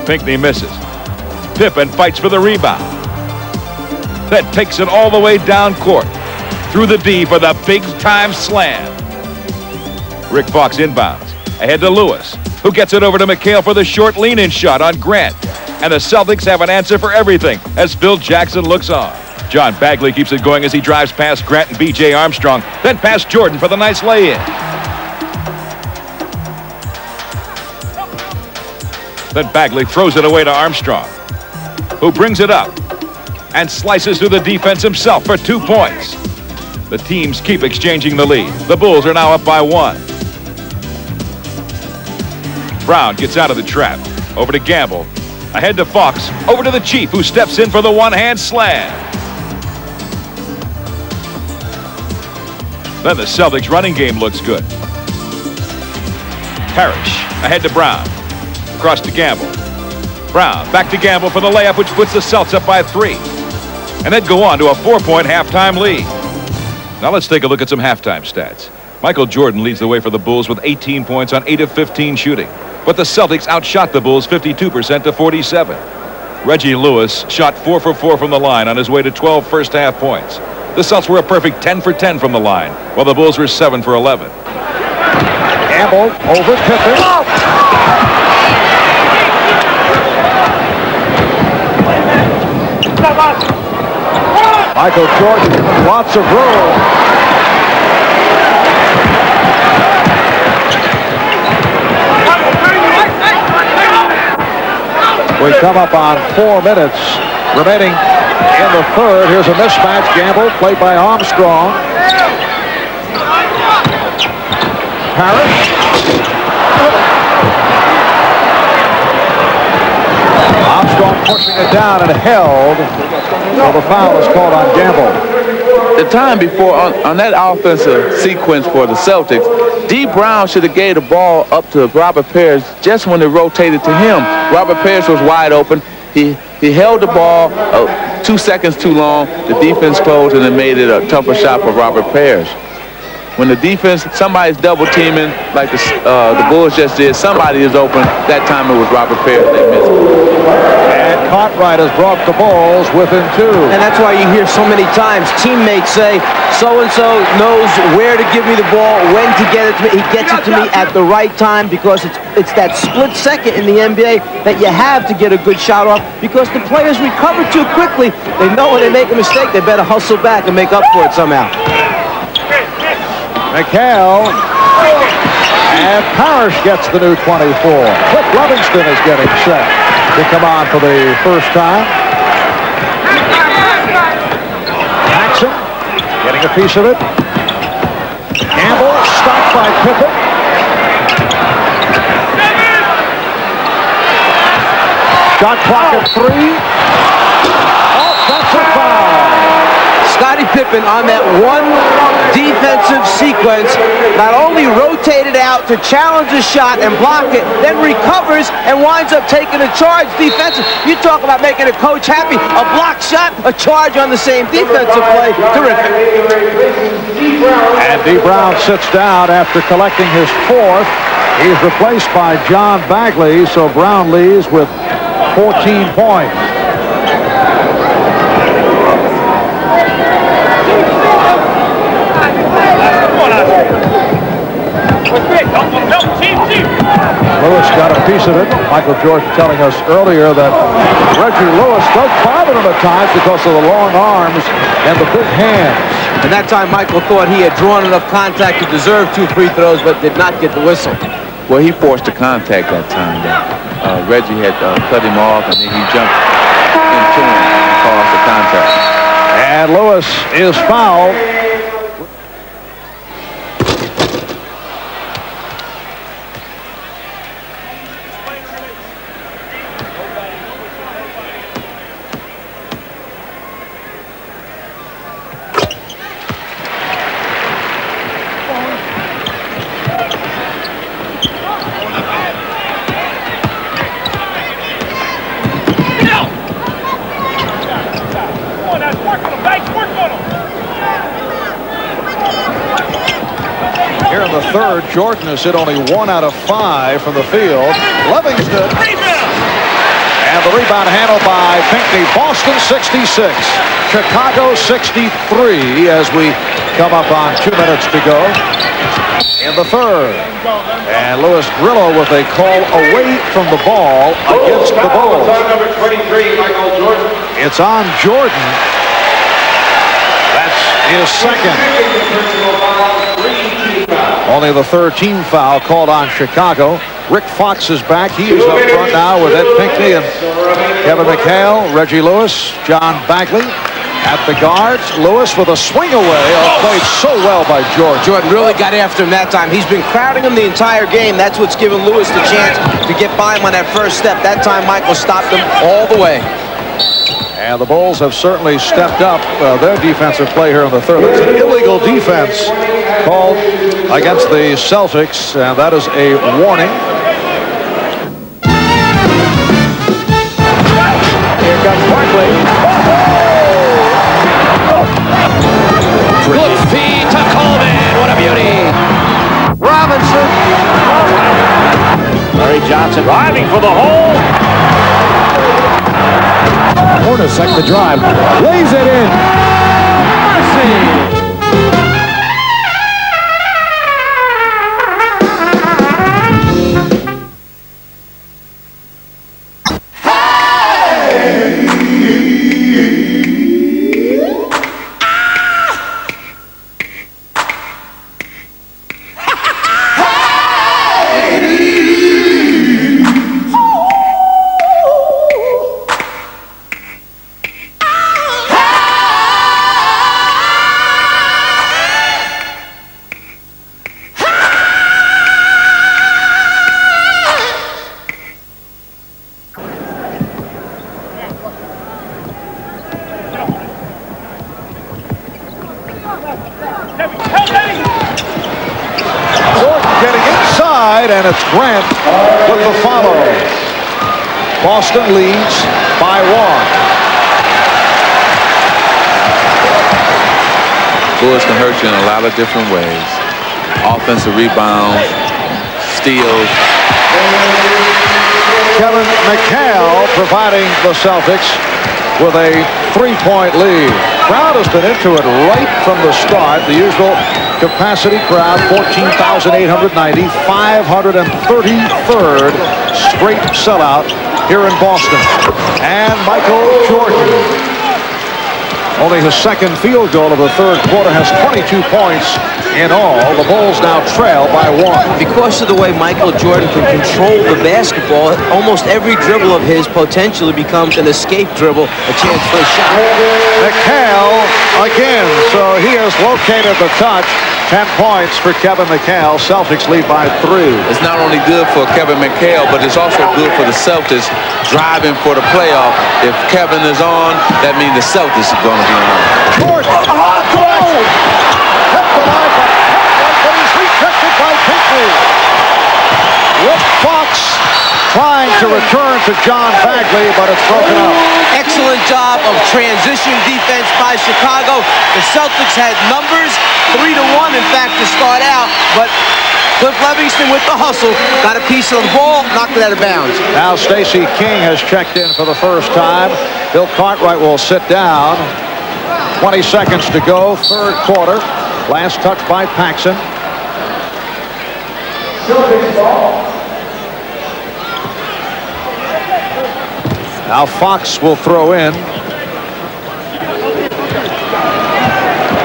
Pinckney misses. Pippen fights for the rebound. Then takes it all the way down court. Through the D for the big-time slam. Rick Fox inbounds. Ahead to Lewis, who gets it over to McHale for the short lean-in shot on Grant. And the Celtics have an answer for everything as Phil Jackson looks on. John Bagley keeps it going as he drives past Grant and B.J. Armstrong, then past Jordan for the nice lay-in. Then Bagley throws it away to Armstrong, who brings it up and slices through the defense himself for 2 points. The teams keep exchanging the lead. The Bulls are now up by 1. Brown gets out of the trap. Over to Gamble. Ahead to Fox. Over to the Chief, who steps in for the one-hand slam. Then the Celtics running game looks good. Parish ahead to Brown. Across to Gamble. Brown back to Gamble for the layup, which puts the Celtics up by 3. And then go on to a 4-point halftime lead. Now let's take a look at some halftime stats. Michael Jordan leads the way for the Bulls with 18 points on 8 of 15 shooting. But the Celtics outshot the Bulls 52% to 47. Reggie Lewis shot 4 for 4 from the line on his way to 12 first-half points. The Celtics were a perfect 10 for 10 from the line, while the Bulls were 7 for 11. Gamble over Pippen. Michael Jordan, lots of room. We come up on 4 minutes remaining in the third. Here's a mismatch. Gamble played by Armstrong. Parish. Armstrong pushing it down and held. So the foul is called on Gamble. The time before on that offensive sequence for the Celtics, D. Brown should have gave the ball up to Robert Parish just when it rotated to him. Robert Parish was wide open. He held the ball 2 seconds too long. The defense closed and it made it a tougher shot for Robert Parish. When the defense, somebody's double teaming like the Bulls just did, somebody is open. That time it was Robert Parish. They missed it. And Cartwright has brought the Bulls within 2. And that's why you hear so many times teammates say, so-and-so knows where to give me the ball, when to get it to me. He gets it to me at the right time because it's that split second in the NBA that you have to get a good shot off because the players recover too quickly. They know when they make a mistake, they better hustle back and make up for it somehow. McHale, and Parish gets the new 24. Cliff Livingston is getting set to come on for the first time. Jackson getting a piece of it. Gamble stopped by Pippen. Shot clock at 3. Offensive foul. Scottie Pippen on that one defensive sequence not only rotated out to challenge the shot and block it, then recovers and winds up taking a charge defensive. You talk about making a coach happy. A block shot, a charge on the same defensive play. Terrific. And D. Brown sits down after collecting his 4th. He's replaced by John Bagley, so Brown leaves with 14 points. Lewis got a piece of it. Michael Jordan telling us earlier that Reggie Lewis does bother him at times because of the long arms and the big hands. And that time Michael thought he had drawn enough contact to deserve 2 free throws, but did not get the whistle. Well, he forced the contact that time. Reggie had cut him off, and then he jumped into him and caused the contact. And Lewis is fouled. Here in the third, Jordan has hit only 1 out of 5 from the field. Livingston And the rebound handled by Pinckney. Boston 66, Chicago 63 as we come up on 2 minutes to go in the third. And Louis Grillo with a call away from the ball against the Bulls. Number 23, Michael Jordan. It's on Jordan. That's his second. Only the third team foul called on Chicago. Rick Fox is back. He is up front now with Ed Pinckney and Kevin McHale, Reggie Lewis, John Bagley at the guards. Lewis with a swing away. Played so well by Jordan. Jordan really got after him that time. He's been crowding him the entire game. That's what's given Lewis the chance to get by him on that first step. That time Michael stopped him all the way. And the Bulls have certainly stepped up their defensive play here in the third. It's an illegal defense called against the Celtics, and that is a warning. Here comes Barkley. Good feed to Coleman. What a beauty. Robinson. Larry Johnson driving for the hole. Horace like the drive. Lays it in. Mercy. And it's Grant with the follow. Boston leads by 1. Lewis can hurt you in a lot of different ways. Offensive rebounds, steals. Kevin McHale providing the Celtics with a 3-point lead. Crowd has been into it right from the start. The usual capacity crowd, 14,890, 533rd straight sellout here in Boston. And Michael Jordan, only his second field goal of the third quarter, has 22 points in all. The Bulls now trail by 1. Because of the way Michael Jordan can control the basketball, almost every dribble of his potentially becomes an escape dribble, a chance for a shot. McHale again, so he has located the touch. 10 points for Kevin McHale. Celtics lead by 3. It's not only good for Kevin McHale, but it's also good for the Celtics driving for the playoff. If Kevin is on, that means the Celtics are going to be on. Jordan, goal! Hit the line by Cartwright, but he's rejected by Pippen. Rick Fox trying to return to John Bagley, but it's broken up. Excellent job of transition defense by Chicago. The Celtics had numbers, 3-1 in fact to start out, but Cliff Livingston with the hustle got a piece of the ball, knocked it out of bounds. Now Stacey King has checked in for the first time. Bill Cartwright will sit down. 20 seconds to go, third quarter. Last touch by Paxson. Now Fox will throw in.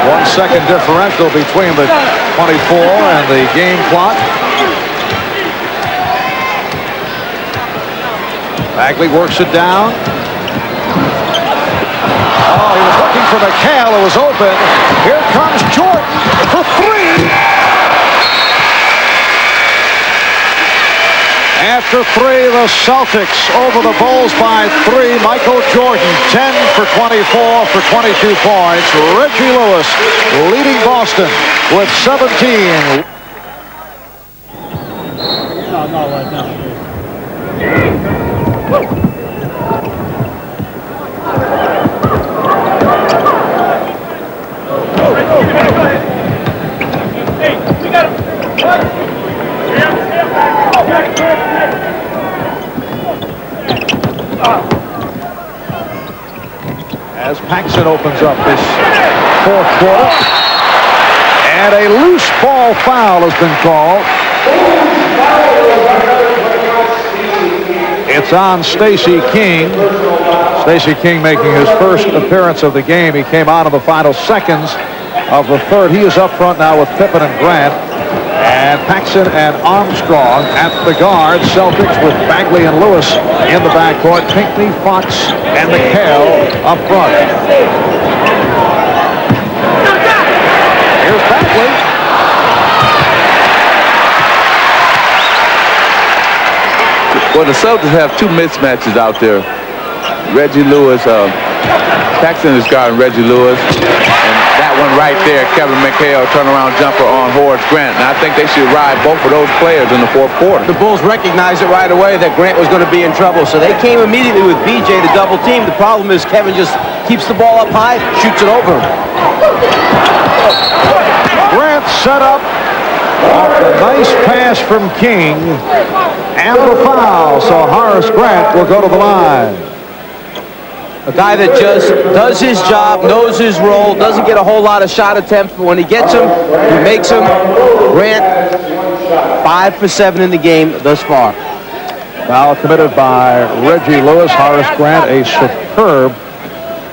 1 second differential between the 24 and the game clock. Bagley works it down. Oh, he was looking for McHale. It was open. Here comes Jordan for 3. After 3, the Celtics over the Bulls by 3. Michael Jordan, 10 for 24 for 22 points. Reggie Lewis leading Boston with 17. as Paxson opens up this fourth quarter. And a loose ball foul has been called. It's on Stacey King. Stacey King making his first appearance of the game. He came on in the final seconds of the third. He is up front now with Pippen and Grant. And Paxson and Armstrong at the guard. Celtics with Bagley and Lewis in the backcourt. Pinckney, Fox, and McHale up front. Here's Bagley. Well, the Celtics have two mismatches out there. Reggie Lewis, Paxson is guarding Reggie Lewis. And that one right there, Kevin McHale, turnaround jumper on Horace Grant. And I think they should ride both of those players in the fourth quarter. The Bulls recognized it right away that Grant was going to be in trouble, so they came immediately with BJ to double team. The problem is Kevin just keeps the ball up high, shoots it over. Grant set up. A nice pass from King. And the foul. So Horace Grant will go to the line. A guy that just does his job, knows his role, doesn't get a whole lot of shot attempts, but when he gets them, he makes them. Grant, 5 for 7 in the game thus far. Foul committed by Reggie Lewis. Horace Grant, a superb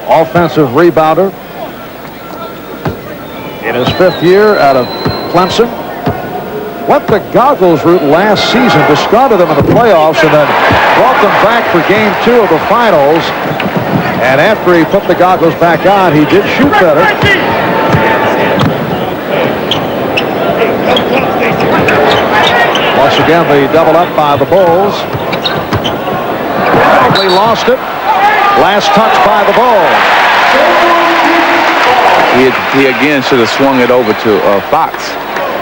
offensive rebounder in his 5th year out of Clemson. Went the goggles route last season, discarded them in the playoffs, and then brought them back for game 2 of the finals. And after he put the goggles back on, he did shoot better. Once again, the double up by the Bulls. Bagley lost it. Last touch by the Bulls. He again should have swung it over to Fox.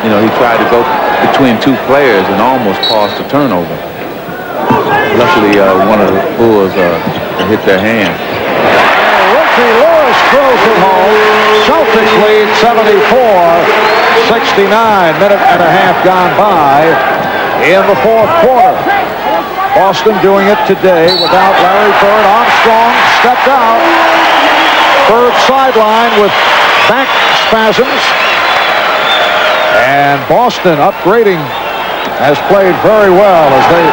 You know, he tried to go between two players and almost caused a turnover. Luckily, one of the Bulls hit their hand. Reggie Lewis throws it home. Celtics lead 74-69. Minute and a half gone by in the fourth quarter. Boston doing it today without Larry Bird. Armstrong stepped out. Bird sideline with back spasms. And Boston upgrading has played very well as they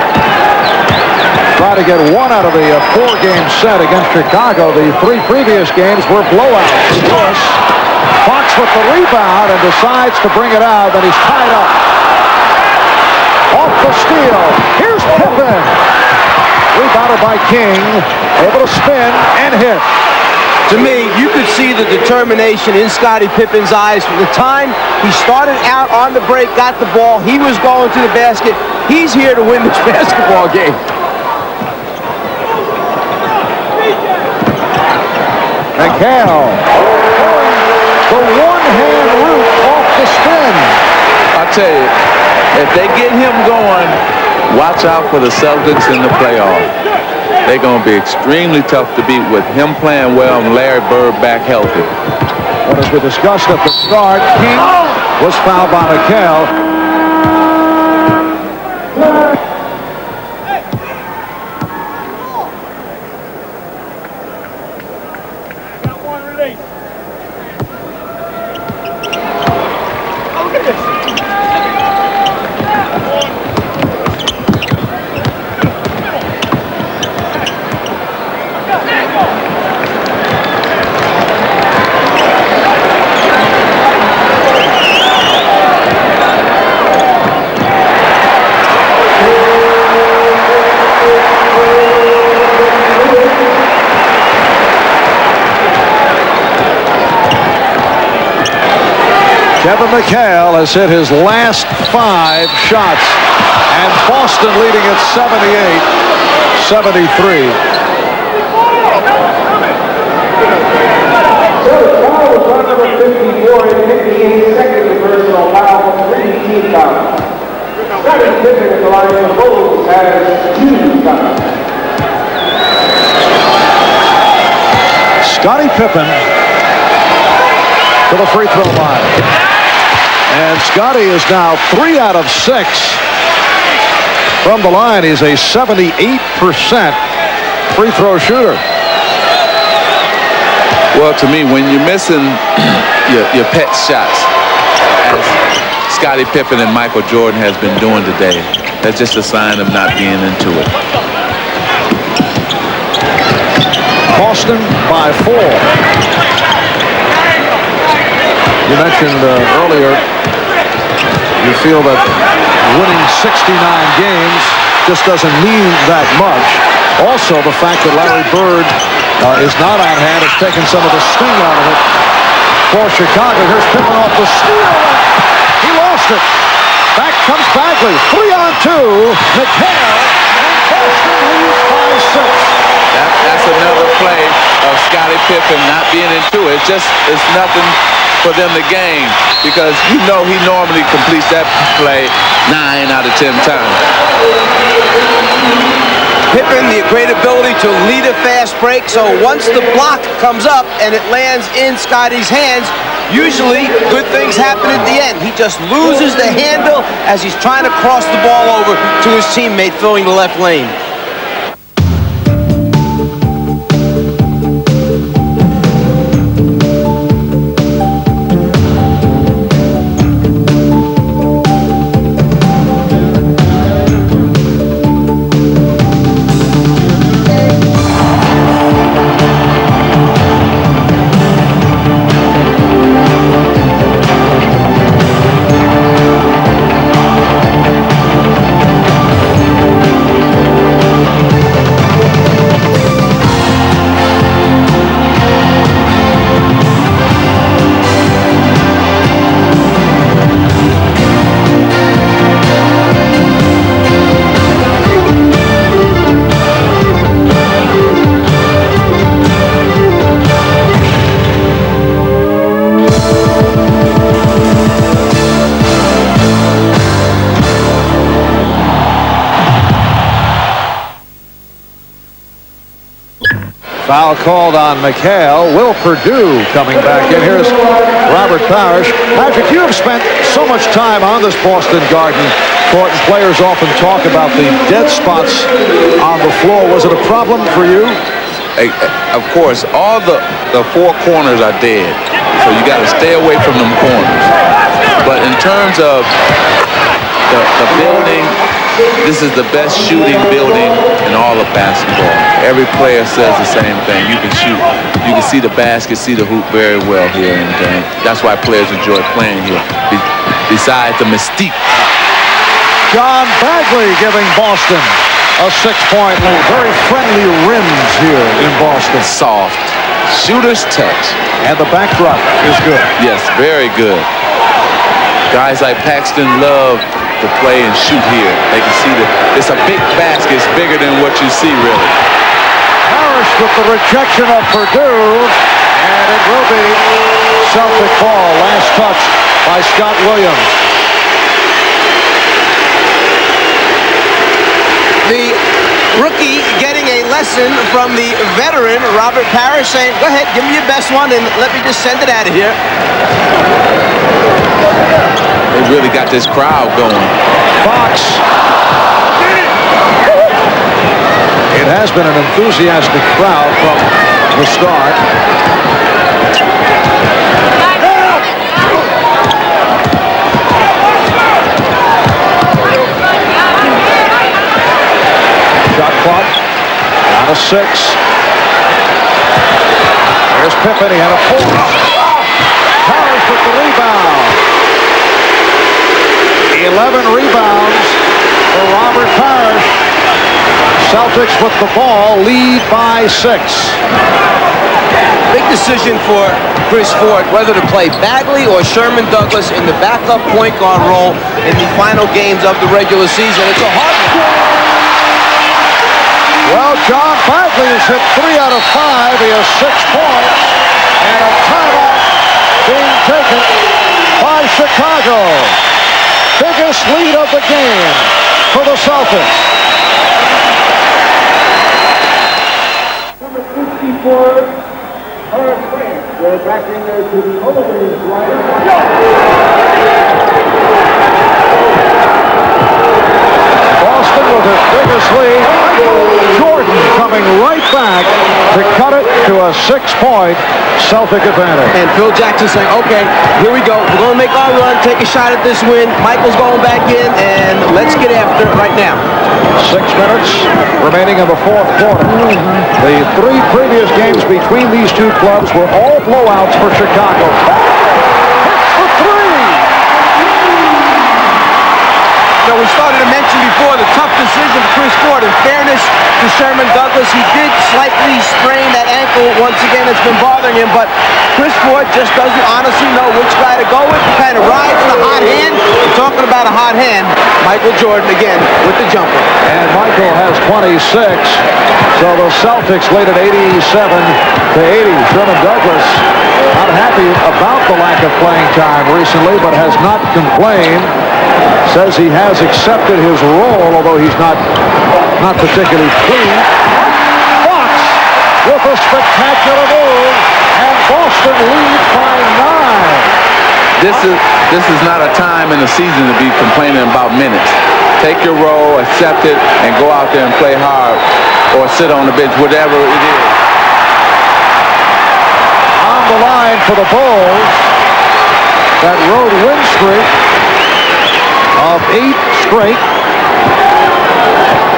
try to get one out of the 4-game set against Chicago. The 3 previous games were blowouts. Lewis, Fox with the rebound and decides to bring it out, but he's tied up. Off the steal. Here's Pippen. Rebounded by King. Able to spin and hit. To me, you could see the determination in Scottie Pippen's eyes from the time he started out on the break, got the ball, he was going to the basket. He's here to win this basketball game. McHale. The one-hand route off the spin. I tell you, if they get him going, watch out for the Celtics in the playoffs. They're going to be extremely tough to beat with him playing well and Larry Bird back healthy. But as we discussed at the start, King was fouled by McHale. Kevin McHale has hit his last 5 shots, and Boston leading at 78-73. Number 54 and 58 second personal foul, 3 team fouls. Scottie Pippen at the line of the Bulls has 2 fouls. Scottie Pippen to the free throw line. And Scottie is now 3 out of 6 from the line. He's a 78% free throw shooter. Well, to me, when you're missing your pet shots, as Scottie Pippen and Michael Jordan has been doing today, that's just a sign of not being into it. Boston by 4. You mentioned earlier you feel that winning 69 games just doesn't mean that much. Also, the fact that Larry Bird is not on hand has taken some of the sting out of it for Chicago. Here's Pippen off the steal. He lost it. Back comes Bagley. 3-on-2. McHale. And Boston leads by 6. That's another play of Scottie Pippen not being into it. It's nothing for them to gain, because you know he normally completes that play 9 out of 10 times. Pippen, the great ability to lead a fast break, so once the block comes up and it lands in Scottie's hands, usually good things happen at the end. He just loses the handle as he's trying to cross the ball over to his teammate filling the left lane. Foul called on McHale. Will Perdue coming back in. Here's Robert Parish. Patrick, you have spent so much time on this Boston Garden court, and players often talk about the dead spots on the floor. Was it a problem for you? Of course, all the 4 corners are dead, so you got to stay away from them corners. But in terms of the building, this is the best shooting building in all of basketball. Every player says the same thing. You can shoot. You can see the basket, see the hoop very well here, and that's why players enjoy playing here, besides the mystique. John Bagley giving Boston a 6-point lead. Very friendly rims here in Boston. Soft. Shooter's touch. And the backdrop is good. Yes, very good. Guys like Paxton love to play and shoot here. They can see that it's a big basket. It's bigger than what you see, really. Parish with the rejection of Perdue, and it will be Celtic ball. Last touch by Scott Williams. The rookie getting a lesson from the veteran, Robert Parish, saying, go ahead, give me your best one, and let me just send it out of here. They really got this crowd going. Fox. It has been an enthusiastic crowd from the start. Shot clock down to 6. There's Pippen. He had a pull. Parish with the rebound. 11 rebounds for Robert Parish. Celtics with the ball, lead by 6. Big decision for Chris Ford whether to play Bagley or Sherman Douglas in the backup point guard role in the final games of the regular season. It's a hard one. Well, John Bagley has hit 3 out of 5. He has 6 points. And a timeout being taken by Chicago. Biggest lead of the game for the Celtics. Number 64, Horace. They're back in there to the opening line. Boston with its biggest lead. Jordan coming right back to cut it to a a 6-point Celtic advantage. And Phil Jackson saying, okay, here we go. We're going to make our run, take a shot at this win. Michael's going back in, and let's get after it right now. 6 minutes remaining in the fourth quarter. The 3 previous games between these two clubs were all blowouts for Chicago. Hits for 3! So we started to mention before the tough decision for Chris Ford. In fairness to Sherman Douglas, he did slightly sprain that ankle once again. It's been bothering him, but Chris Ford just doesn't honestly know which guy to go with. He kind of rides the hot hand. We're talking about a hot hand. Michael Jordan again with the jumper. And Michael has 26. So the Celtics lead at 87-80. Sherman Douglas not happy about the lack of playing time recently, but has not complained. Says he has accepted his role, although he's not particularly pleased. Fox with a spectacular move, and Boston leads by 9. This is not a time in the season to be complaining about minutes. Take your role, accept it, and go out there and play hard, or sit on the bench, whatever it is. On the line for the Bulls, that road win streak of 8 straight.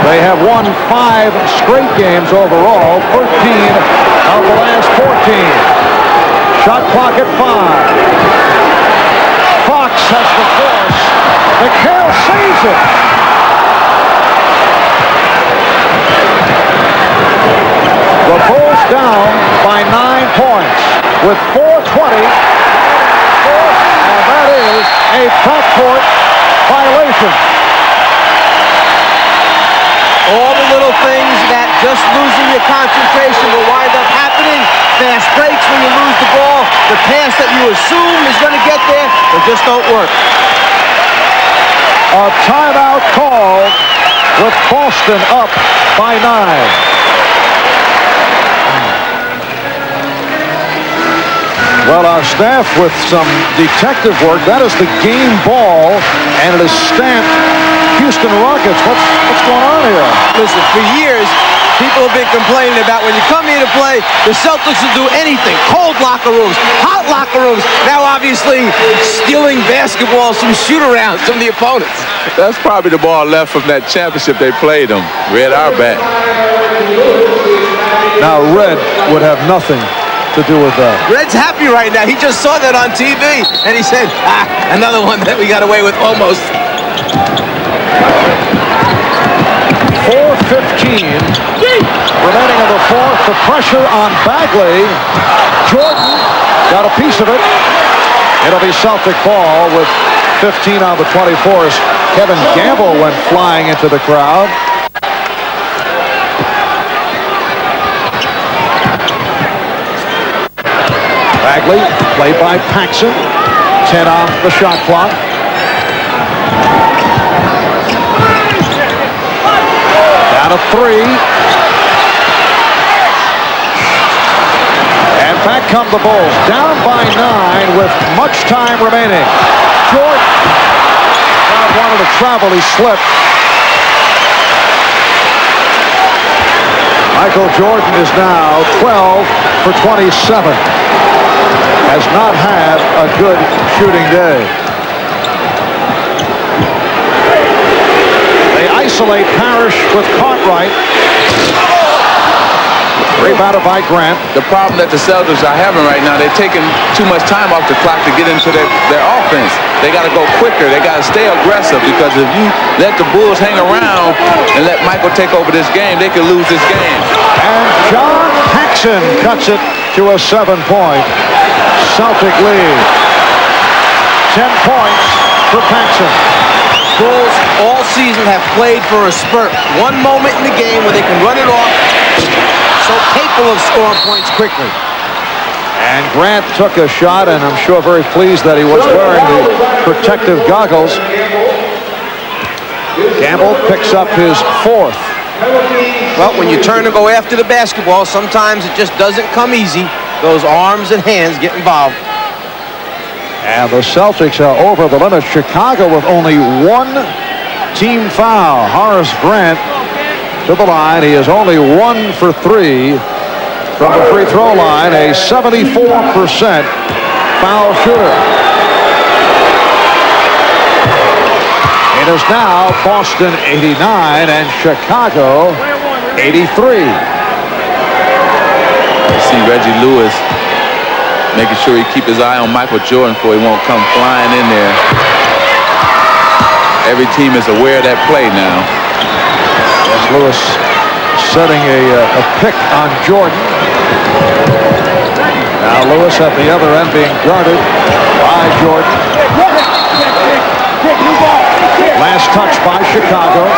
They have won 5 straight games overall, 13 of the last 14. Shot clock at 5. Fox has the force. McHale sees it. The Bulls down by 9 points with 4:20. And that is a backcourt violation. All the little things that just losing your concentration will wind up happening. Fast breaks when you lose the ball. The pass that you assume is going to get there, they just don't work. A timeout called with Boston up by 9. Well, our staff with some detective work. That is the game ball, and it is stamped Houston Rockets. What's going on here? Listen, for years, people have been complaining about when you come here to play, the Celtics will do anything. Cold locker rooms, hot locker rooms. Now, obviously, stealing basketballs from shoot-arounds from the opponents. That's probably the ball left from that championship they played them. Red Auerbach. Now, Red would have nothing to do with that. Red's happy right now. He just saw that on TV, and he said, another one that we got away with almost. 4:15 remaining in the fourth. The pressure on Bagley. Jordan got a piece of it. It'll be Celtic ball with 15 on the 24s. Kevin Gamble went flying into the crowd. Bagley, played by Paxson. 10 on the shot clock. Down to 3. And back come the Bulls. Down by 9 with much time remaining. Jordan. Crowd wanted to travel. He slipped. Michael Jordan is now 12 for 27. Has not had a good shooting day. They isolate Parish with Cartwright. Rebounded by Grant. The problem that the Celtics are having right now, they're taking too much time off the clock to get into their offense. They got to go quicker. They got to stay aggressive, because if you let the Bulls hang around and let Michael take over this game, they could lose this game. And John Paxson cuts it to a 7-point Celtic lead. 10 points for Paxson. Bulls all season have played for a spurt. One moment in the game where they can run it off. So capable of scoring points quickly. And Grant took a shot, and I'm sure very pleased that he was wearing the protective goggles. Gamble picks up his 4th. Well, when you turn to go after the basketball, sometimes it just doesn't come easy. Those arms and hands get involved. And the Celtics are over the limit. Chicago with only 1 team foul. Horace Grant to the line. He is only 1 for 3 from the free throw line, a 74% foul shooter. It is now Boston 89 and Chicago 83. See Reggie Lewis making sure he keep his eye on Michael Jordan before he won't come flying in there. Every team is aware of that play now. As Lewis setting a pick on Jordan. Now Lewis at the other end being guarded by Jordan. Last touch by Chicago.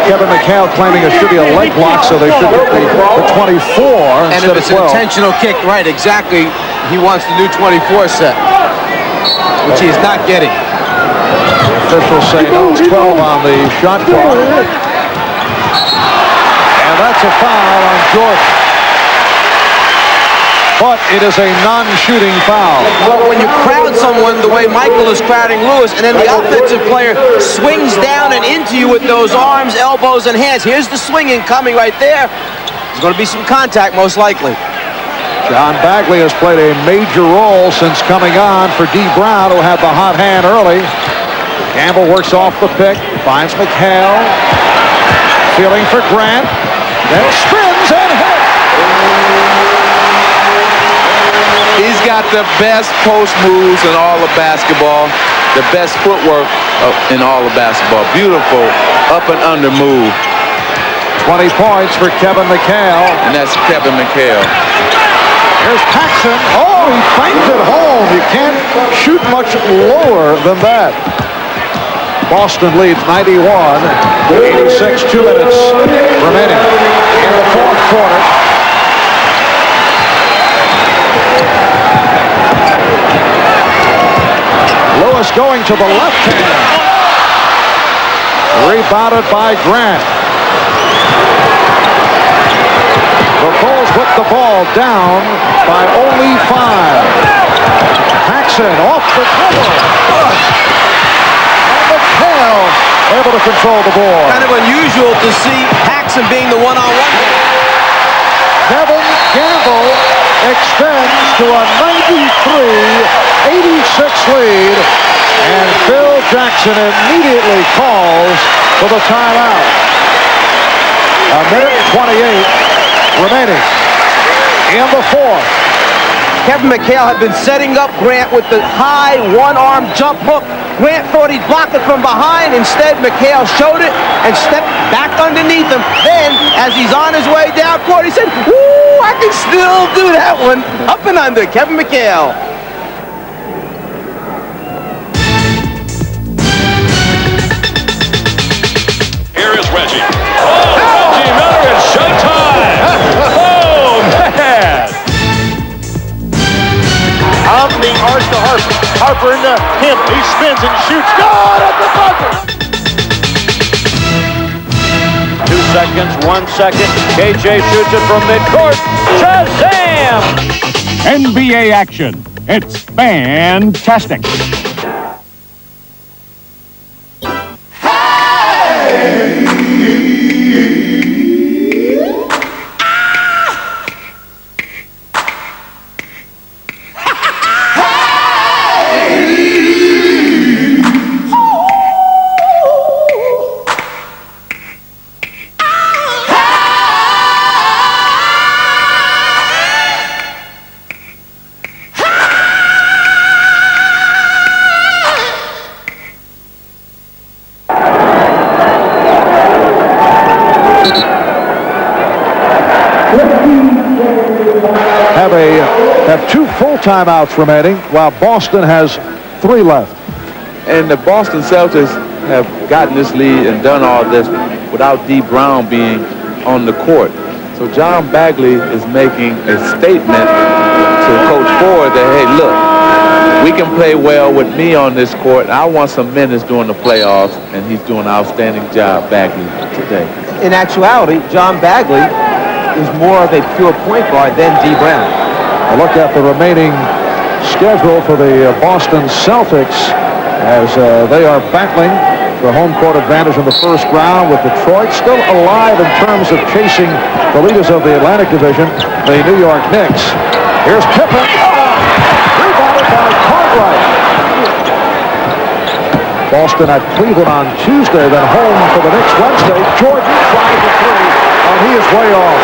Kevin McHale claiming it should be a leg block, so they should get the 24 And instead if it's of 12. an intentional kick, right, exactly, he wants the new 24 set, which he is not getting. The officials say no, it's 12 on the shot clock. And that's a foul on Jordan. But it is a non-shooting foul. Well, when you crowd someone the way Michael is crowding Lewis, and then the offensive player swings down and into you with those arms, elbows, and hands. Here's the swinging coming right there. There's going to be some contact, most likely. John Bagley has played a major role since coming on for D. Brown, who had the hot hand early. Campbell works off the pick, finds McHale. Feeling for Grant. Then spins and hits. He's got the best post moves in all of basketball, the best footwork in all of basketball. Beautiful up and under move. 20 points for Kevin McHale. And that's Kevin McHale. Here's Paxson. Oh, he frames it home. You can't shoot much lower than that. Boston leads 91-86, 2 minutes remaining in the fourth quarter. Lewis going to the left hand. Rebounded by Grant. The Bulls put the ball down by only 5. Paxson off the cover. And McHale able to control the ball. Kind of unusual to see Paxson being the one-on-one. Kevin Campbell extends to a 93-86 lead, and Phil Jackson immediately calls for the timeout. A minute 28 remaining in the fourth. Kevin McHale had been setting up Grant with the high one-arm jump hook. Grant thought he'd block it from behind. Instead, McHale showed it and stepped back underneath him. Then, as he's on his way down court, he said, "Woo, I can still do that one." Up and under, Kevin McHale. Here is Reggie. Oh, Reggie Miller, it's showtime. Oh, man. Omni arch to Harper. Harper into him. He spins and shoots. Good at the buzzer. 2 seconds, 1 second. KJ shoots it from midcourt. Shazam! NBA action. It's fantastic. Have 2 full timeouts remaining, while Boston has 3 left. And the Boston Celtics have gotten this lead and done all this without D. Brown being on the court. So John Bagley is making a statement to Coach Ford that, hey, look, we can play well with me on this court. I want some minutes during the playoffs, and he's doing an outstanding job, Bagley, today. In actuality, John Bagley is more of a pure point guard than D. Brown. A look at the remaining schedule for the Boston Celtics as they are battling for home court advantage in the first round, with Detroit still alive in terms of chasing the leaders of the Atlantic Division. the New York Knicks. Here's Pippen. Rebounded by Cartwright. Boston at Cleveland on Tuesday, then home for the Knicks Wednesday. Jordan tries the three, and he is way off.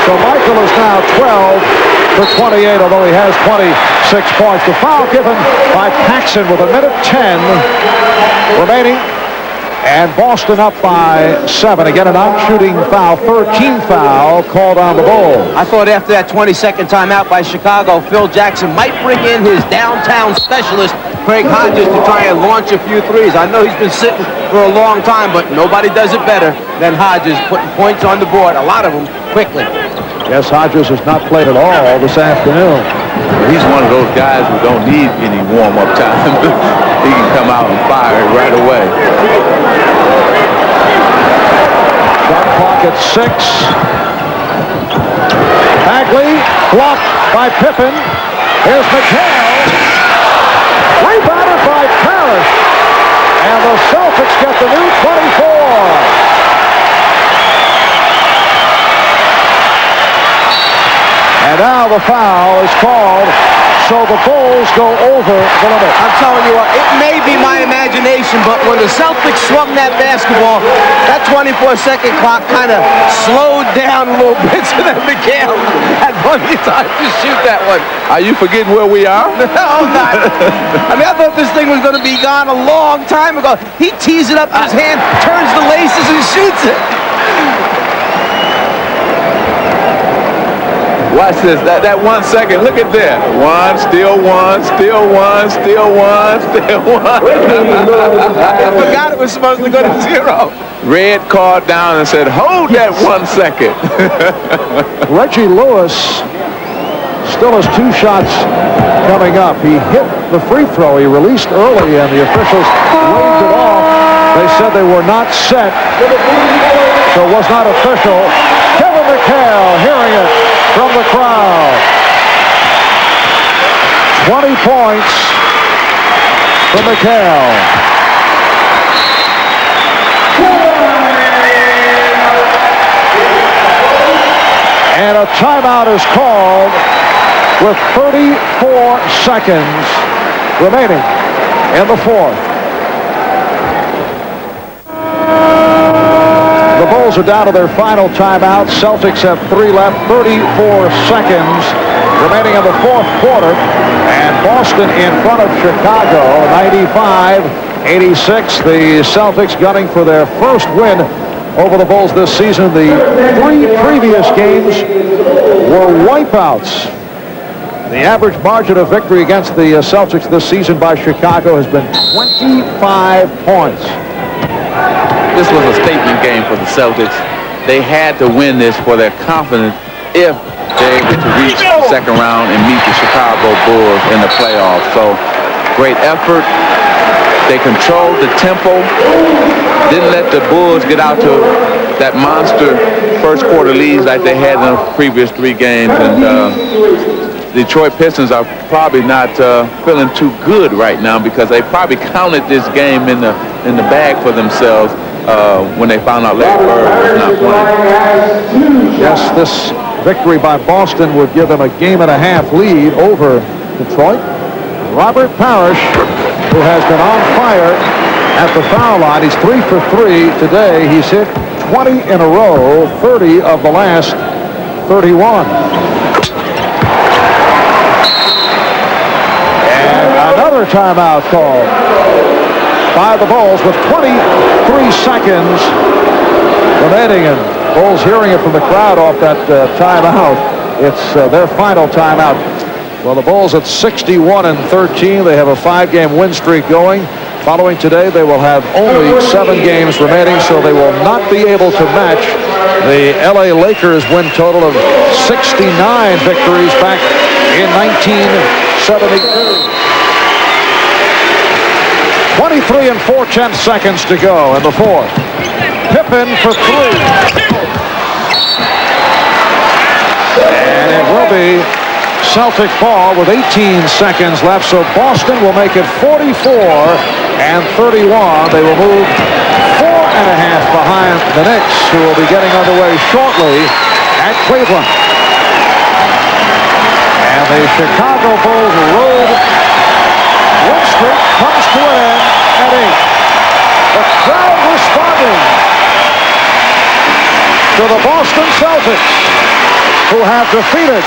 So Michael is now 12 for 28, although he has 26 points. The foul given by Paxson with 1:10 remaining. And Boston up by 7. Again, an out-shooting foul, 13th foul called on the Bulls. I thought after that 22nd timeout by Chicago, Phil Jackson might bring in his downtown specialist, Craig Hodges, to try and launch a few threes. I know he's been sitting for a long time, but nobody does it better than Hodges, putting points on the board, a lot of them, quickly. Yes, Hodges has not played at all this afternoon. He's one of those guys who don't need any warm-up time. He can come out and fire it right away. Shot clock at 6. Bagley blocked by Pippen. Here's McHale. Rebounded by Parish. And the Celtics get the new 24. And now the foul is called, so the Bulls go over the limit. I'm telling you what, it may be my imagination, but when the Celtics swung that basketball, that 24-second clock kind of slowed down a little bit so that McHale had plenty of time to shoot that one. Are you forgetting where we are? No, I'm not. I mean, I thought this thing was going to be gone a long time ago. He tees it up in his hand, turns the laces, and shoots it. Watch this, that 1 second, look at that. One, still one, still one, still one, still one. I forgot it was supposed to go to 0. Red called down and said, hold that 1 second. Reggie Lewis still has 2 shots coming up. He hit the free throw. He released early, and the officials waved it off. They said they were not set, so it was not official. Kevin McHale hearing it from the crowd. 20 points for McHale. And a timeout is called with 34 seconds remaining in the fourth. The Bulls are down to their final timeout. Celtics have 3 left, 34 seconds remaining in the fourth quarter. And Boston in front of Chicago, 95-86. The Celtics gunning for their first win over the Bulls this season. The 3 previous games were wipeouts. The average margin of victory against the Celtics this season by Chicago has been 25 points. This was a statement game for the Celtics. They had to win this for their confidence if they're able to reach the second round and meet the Chicago Bulls in the playoffs. So, great effort. They controlled the tempo. Didn't let the Bulls get out to that monster first quarter leads like they had in the previous 3 games. And Detroit Pistons are probably not feeling too good right now because they probably counted this game in the bag for themselves when they found out Larry Bird was not playing. Yes, this victory by Boston would give them a 1.5-game lead over Detroit. Robert Parish, who has been on fire at the foul line. He's 3 for 3 today. He's hit 20 in a row, 30 of the last 31. And another timeout call by the Bulls with 23 seconds remaining. And Bulls hearing it from the crowd off that timeout. It's their final timeout. Well, the Bulls at 61-13. They have a 5-game win streak going. Following today, they will have only 7 games remaining, so they will not be able to match the LA Lakers win total of 69 victories back in 1972. 23 and 4/10 seconds to go in the fourth. Pippen for 3. And it will be Celtic ball with 18 seconds left, so Boston will make it 44-31. They will move 4.5 behind the Knicks, who will be getting underway shortly at Cleveland. And the Chicago Bulls road win streak comes to an end at 8. The crowd responding to the Boston Celtics, who have defeated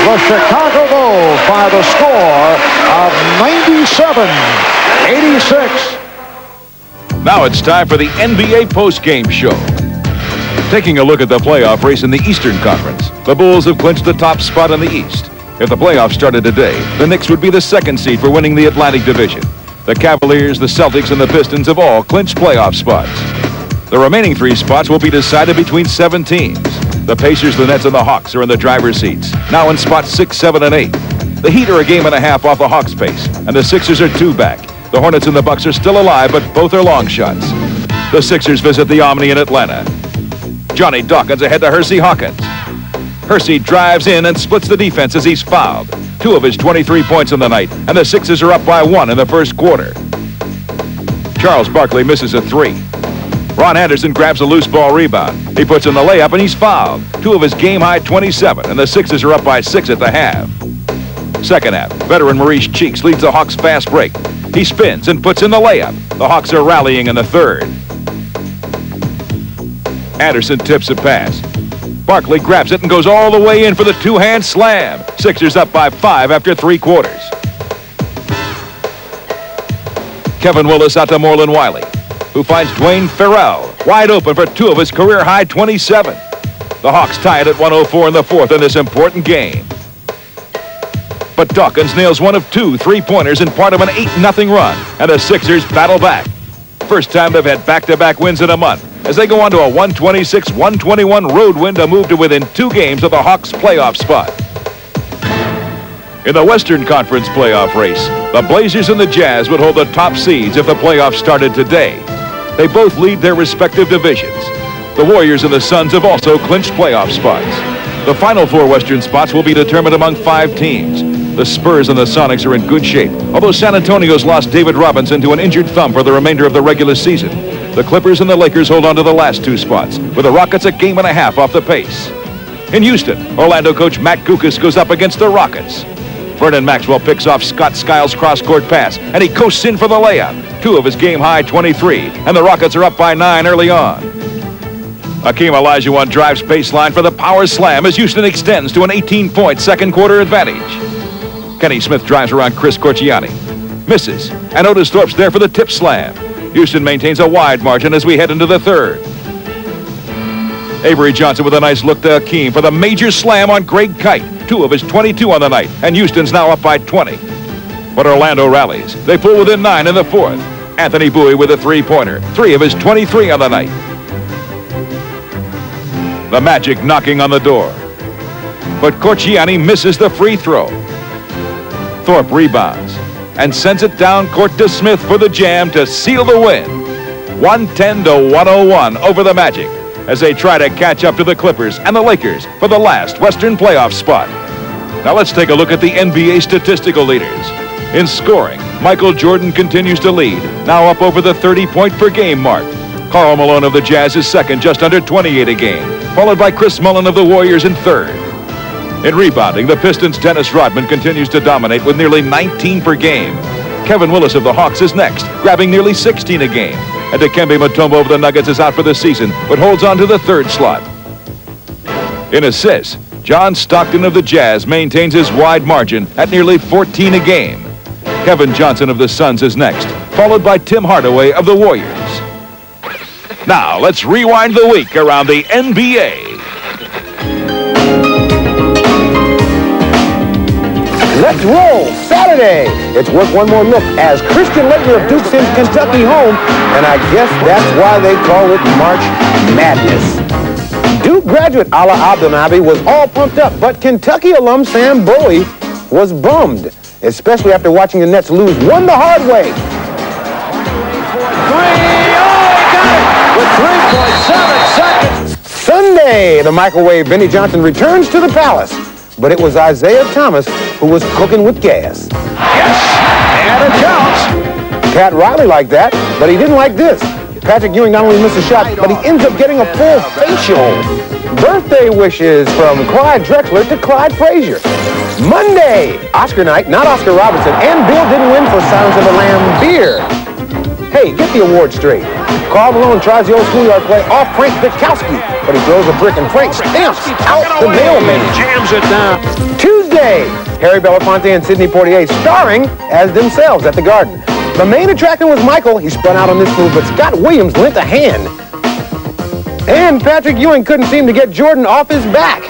the Chicago Bulls by the score of 97-86. Now it's time for the NBA postgame show. Taking a look at the playoff race in the Eastern Conference, the Bulls have clinched the top spot in the East. If the playoffs started today, the Knicks would be the second seed for winning the Atlantic Division. The Cavaliers, the Celtics, and the Pistons have all clinched playoff spots. The remaining 3 spots will be decided between 7 teams. The Pacers, the Nets, and the Hawks are in the driver's seats, now in spots 6, 7, and 8. The Heat are a game and a half off the Hawks' pace, and the Sixers are 2 back. The Hornets and the Bucks are still alive, but both are long shots. The Sixers visit the Omni in Atlanta. Johnny Dawkins ahead to Hersey Hawkins. Hersey drives in and splits the defense as he's fouled. 2 of his 23 points in the night, and the Sixers are up by 1 in the first quarter. Charles Barkley misses a 3. Ron Anderson grabs a loose ball rebound. He puts in the layup and he's fouled. 2 of his game-high 27, and the Sixers are up by 6 at the half. Second half, veteran Maurice Cheeks leads the Hawks fast break. He spins and puts in the layup. The Hawks are rallying in the third. Anderson tips a pass. Barkley grabs it and goes all the way in for the 2-hand slam. Sixers up by 5 after 3 quarters. Kevin Willis out to Morlin Wiley, who finds Dwayne Farrell wide open for 2 of his career-high 27. The Hawks tie it at 1:04 in the fourth in this important game. But Dawkins nails 1 of 2 3-pointers in part of an 8-0 run, and the Sixers battle back. First time they've had back-to-back wins in a month, as they go on to a 126-121 road win to move to within 2 games of the Hawks' playoff spot. In the Western Conference playoff race, the Blazers and the Jazz would hold the top seeds if the playoffs started today. They both lead their respective divisions. The Warriors and the Suns have also clinched playoff spots. The final 4 Western spots will be determined among 5 teams. The Spurs and the Sonics are in good shape, although San Antonio's lost David Robinson to an injured thumb for the remainder of the regular season. The Clippers and the Lakers hold on to the last 2 spots, with the Rockets a game and a half off the pace. In Houston, Orlando coach Matt Kukas goes up against the Rockets. Vernon Maxwell picks off Scott Skiles' cross-court pass, and he coasts in for the layup. 2 of his game-high 23, and the Rockets are up by 9 early on. Hakeem Olajuwon drives baseline for the power slam as Houston extends to an 18-point second-quarter advantage. Kenny Smith drives around Chris Corchiani, misses, and Otis Thorpe's there for the tip slam. Houston maintains a wide margin as we head into the third. Avery Johnson with a nice look to Hakeem for the major slam on Greg Kite. 2 of his 22 on the night, and Houston's now up by 20. But Orlando rallies. They pull within 9 in the fourth. Anthony Bowie with a 3-pointer. 3 of his 23 on the night. The Magic knocking on the door. But Corchiani misses the free throw. Thorpe rebounds and sends it down court to Smith for the jam to seal the win. 110-101 over the Magic as they try to catch up to the Clippers and the Lakers for the last Western playoff spot. Now let's take a look at the NBA statistical leaders. In scoring, Michael Jordan continues to lead, now up over the 30-point-per-game mark. Karl Malone of the Jazz is second, just under 28 a game, followed by Chris Mullin of the Warriors in third. In rebounding, the Pistons' Dennis Rodman continues to dominate with nearly 19 per game. Kevin Willis of the Hawks is next, grabbing nearly 16 a game. And Dikembe Mutombo of the Nuggets is out for the season, but holds on to the third slot. In assists, John Stockton of the Jazz maintains his wide margin at nearly 14 a game. Kevin Johnson of the Suns is next, followed by Tim Hardaway of the Warriors. Now, let's rewind the week around the NBA. Let's roll Saturday. It's worth one more look as Christian Laettner of Duke sends Kentucky home, and I guess that's why they call it March Madness. Duke graduate Ala Abdelnaby was all pumped up, but Kentucky alum Sam Bowie was bummed, especially after watching the Nets lose one the hard way. 3, 3.7 seconds. Sunday, the microwave Benny Johnson returns to the Palace, but it was Isaiah Thomas who was cooking with gas. Yes, and it counts. Pat Riley liked that, but he didn't like this. Patrick Ewing not only missed a shot, but he ends up getting a full facial. Birthday wishes from Clyde Drexler to Clyde Frazier. Monday, Oscar night, not Oscar Robertson, and Bill didn't win for Silence of the Lamb beer. Hey, get the award straight. Carl Malone tries the old schoolyard play off Frank Vitkowski, but he throws a brick and Frank stamps out the mailman. Jams it down. Tuesday, Harry Belafonte and Sidney Poitier starring as themselves at the Garden. The main attraction was Michael. He spun out on this move, but Scott Williams lent a hand. And Patrick Ewing couldn't seem to get Jordan off his back.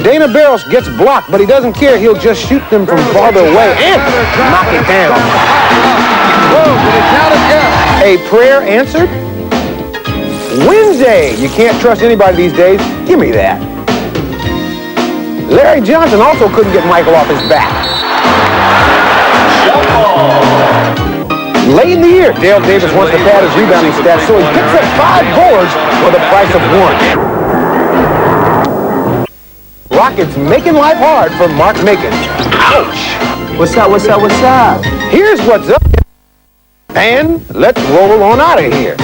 Dana Barros gets blocked, but he doesn't care. He'll just shoot them from farther away and knock it down. Whoa, did he count it? Yeah. A prayer answered? Wednesday. You can't trust anybody these days. Give me that. Larry Johnson also couldn't get Michael off his back. Late in the year, Dale Davis wants to pad his rebounding stats, so he picks up 5 boards for the price of 1. Rockets making life hard for Mark Macon. Ouch! What's up? Here's what's up. And let's roll on out of here.